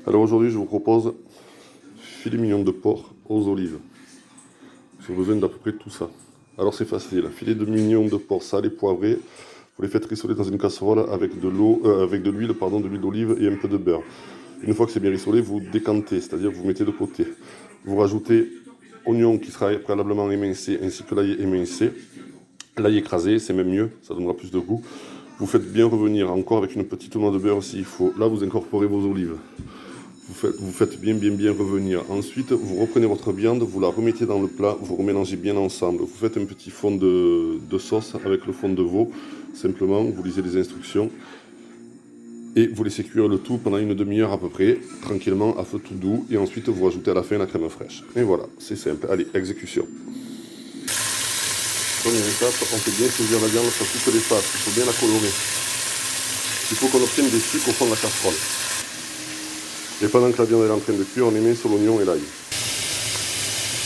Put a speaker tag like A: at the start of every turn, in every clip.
A: Alors aujourd'hui, je vous propose filet mignon de porc aux olives. J'ai besoin d'à peu près tout ça. Alors c'est facile, filet de mignon de porc salé poivré. Vous les faites rissoler dans une casserole avec de l'huile, de l'huile d'olive et un peu de beurre. Une fois que c'est bien rissolé, vous décantez, c'est-à-dire vous mettez de côté. Vous rajoutez oignon qui sera préalablement émincé ainsi que l'ail émincé. L'ail écrasé, c'est même mieux, ça donnera plus de goût. Vous faites bien revenir encore avec une petite noix de beurre s'il faut. Là, vous incorporez vos olives. Vous faites bien revenir. Ensuite, vous reprenez votre viande, vous la remettez dans le plat, vous remélangez bien ensemble. Vous faites un petit fond de sauce avec le fond de veau. Simplement, vous lisez les instructions. Et vous laissez cuire le tout pendant une demi-heure à peu près, tranquillement, à feu tout doux. Et ensuite, vous rajoutez à la fin la crème fraîche. Et voilà, c'est simple. Allez, exécution. Première étape, on fait bien saisir la viande sur toutes les faces. Il faut bien la colorer. Il faut qu'on obtienne des sucres au fond de la casserole. Et pendant que la viande est en train de cuire, on les met sur l'oignon et l'ail.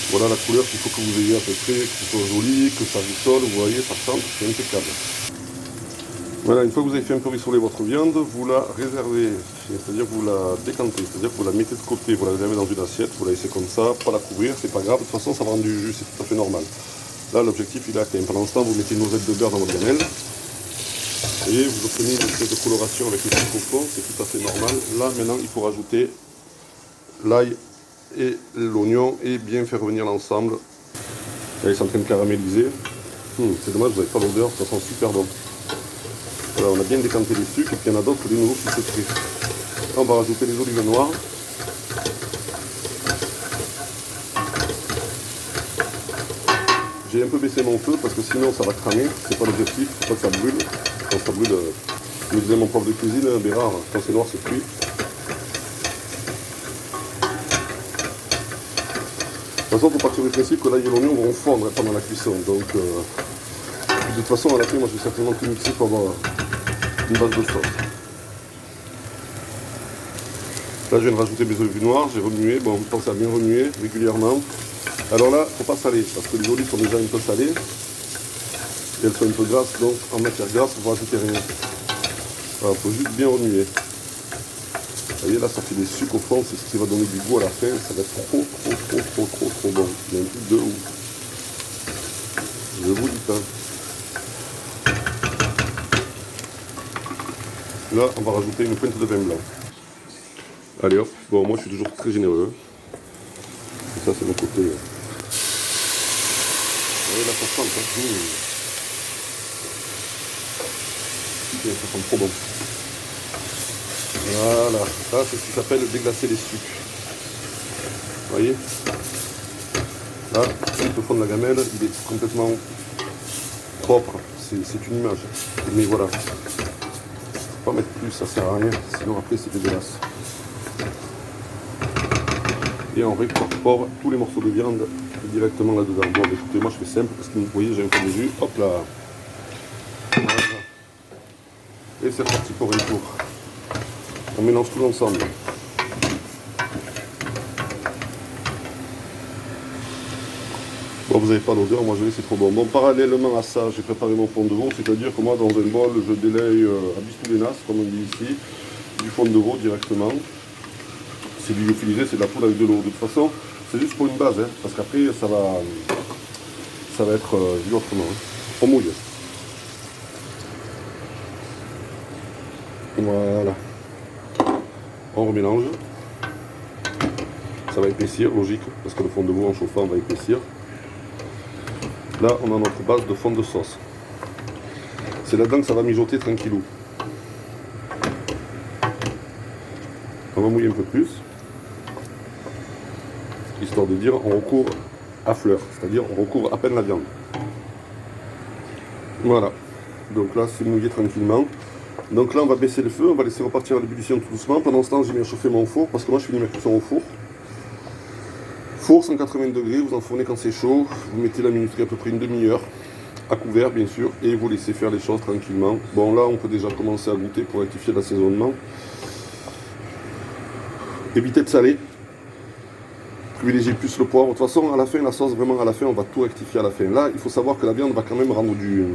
A: Voilà la couleur qu'il faut que vous ayez à peu près, que ce soit joli, que ça rissole, vous voyez, ça sent, c'est impeccable. Voilà, une fois que vous avez fait un peu rissoler votre viande, vous la réservez, c'est-à-dire vous la décantez, c'est-à-dire que vous la mettez de côté, vous la réservez dans une assiette, vous la laissez comme ça, pas la couvrir, c'est pas grave, de toute façon ça va rendre du jus, c'est tout à fait normal. Là l'objectif il est atteint. Pendant ce temps, vous mettez une noisette de beurre dans votre gamelle. Et vous obtenez une espèce de coloration avec le sucre au fond, c'est tout à fait normal. Là maintenant il faut rajouter l'ail et l'oignon et bien faire revenir l'ensemble. Là ils sont en train de caraméliser. C'est dommage, vous n'avez pas l'odeur, ça sent super bon. Voilà, on a bien décanté les sucres et puis il y en a d'autres, des nouveaux qui se créent. Là on va rajouter les olives noires. J'ai un peu baissé mon feu parce que sinon ça va cramer, c'est pas l'objectif, faut pas que ça brûle. Quand ça brûle, je me disais mon prof de cuisine, Bérard, quand c'est noir c'est cuit. De toute façon, il faut partir du principe que l'ail et l'oignon vont fondre pendant la cuisson. Donc, de toute façon, à la fin, moi je vais certainement tout mixer pour avoir une base de sauce. Là, je viens de rajouter mes olives noires, j'ai remué. Bon, pensez à bien remuer régulièrement. Alors là, il ne faut pas saler parce que les olives sont déjà un peu salées. Et elles sont un peu grasses, donc en matière grasse, vous ne rajoutez rien. Voilà, il faut juste bien remuer. Vous voyez là, ça fait des sucres au fond, c'est ce qui va donner du goût à la fin. Ça va être trop bon. Il y a un truc de ouf. Je vous dis pas. Là, on va rajouter une pointe de vin blanc. Allez hop, bon moi je suis toujours très généreux. Et ça c'est mon côté. Vous voyez là ça sent, hein. Ça sent trop bon. Voilà, ça c'est ce qui s'appelle déglacer les sucres. Vous voyez? Là, le fond de la gamelle, il est complètement propre. C'est une image. Mais voilà. Pas mettre plus, ça sert à rien. Sinon après c'est dégueulasse. Et on réincorpore tous les morceaux de viande directement là-dedans. Bon, écoutez, moi je fais simple parce que vous voyez, j'ai un peu de jus. Hop là. Voilà. Et c'est parti pour un tour. On mélange tout ensemble. Bon, vous n'avez pas l'odeur, moi je vais, c'est trop bon. Bon, parallèlement à ça, j'ai préparé mon fond de veau, c'est-à-dire que moi dans un bol, je délaye à bistoulénas, comme on dit ici, du fond de veau directement. C'est du lyophilisé, c'est de la poudre avec de l'eau. De toute façon, c'est juste pour une base, hein, parce qu'après ça va être vu autrement. Hein. On mouille. Voilà. On remélange. Ça va épaissir, logique, parce que le fond de veau en chauffant va épaissir. Là, on a notre base de fond de sauce. C'est là-dedans que ça va mijoter tranquillou. On va mouiller un peu plus. Histoire de dire, on recouvre à fleur, c'est-à-dire on recouvre à peine la viande. Voilà. Donc là, c'est mouillé tranquillement. Donc là, on va baisser le feu, on va laisser repartir à l'ébullition tout doucement. Pendant ce temps, j'ai bien chauffé mon four, parce que moi, je finis ma cuisson au four. Four 180 degrés, vous enfournez quand c'est chaud, vous mettez la minuterie à peu près une demi-heure, à couvert bien sûr, et vous laissez faire les choses tranquillement. Bon là on peut déjà commencer à goûter pour rectifier l'assaisonnement. Évitez de saler, privilégiez plus le poivre. De toute façon à la fin, la sauce vraiment à la fin, on va tout rectifier à la fin. Là il faut savoir que la viande va quand même rendre du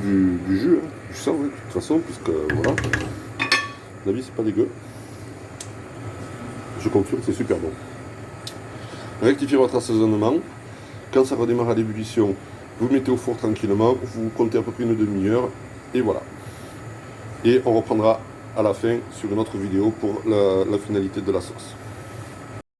A: jus, hein, du sang, hein, de toute façon, puisque voilà, la vie c'est pas dégueu. Je confirme, c'est super bon. Rectifiez votre assaisonnement. Quand ça redémarre à l'ébullition, vous mettez au four tranquillement, vous comptez à peu près une demi-heure, et voilà. Et on reprendra à la fin sur une autre vidéo pour la finalité de la sauce.